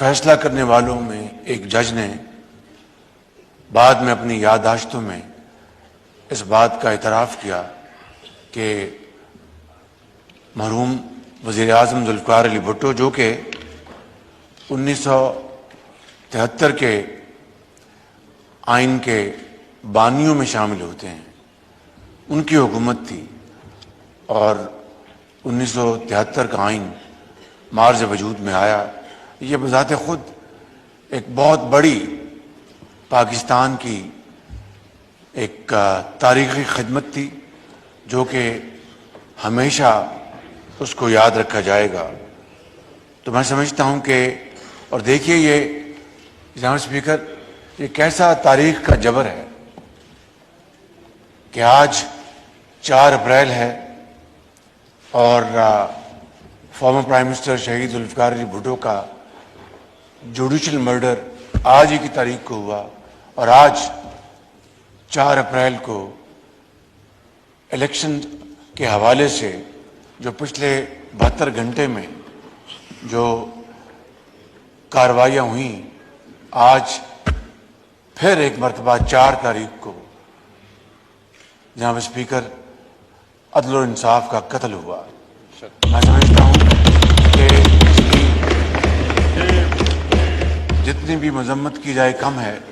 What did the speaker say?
फैसला करने वालों में एक जज ने बाद में अपनी याददाश्तों में इस बात का इतराफ़ किया कि मरहूम वज़ीर आज़म ज़ुल्फ़िकार अली भुट्टो, जो कि 1973 के आइन के बानियों में शामिल होते हैं, उनकी हुकूमत थी और 1973 का आइन मार्ज वजूद में आया। ये बज़ाते ख़ुद एक बहुत बड़ी पाकिस्तान की एक तारीख़ी खिदमत थी, जो कि हमेशा उसको याद रखा जाएगा। तो मैं समझता हूँ कि, और देखिए ये जनाब स्पीकर, ये कैसा तारीख़ का जबर है कि आज 4 अप्रैल है और फॉर्मर प्राइम मिनिस्टर शहीद ज़ुल्फ़िकार अली भुट्टो का जुडिशल मर्डर आज ही की तारीख को हुआ और आज 4 अप्रैल को इलेक्शन के हवाले से जो पिछले 72 घंटे में जो कार्रवाइयाँ हुई, आज फिर एक मरतबा 4 तारीख को जनाब स्पीकर अदल और इंसाफ का कत्ल हुआ। मैं समझता हूँ कि इसकी जितनी भी मजम्मत की जाए कम है।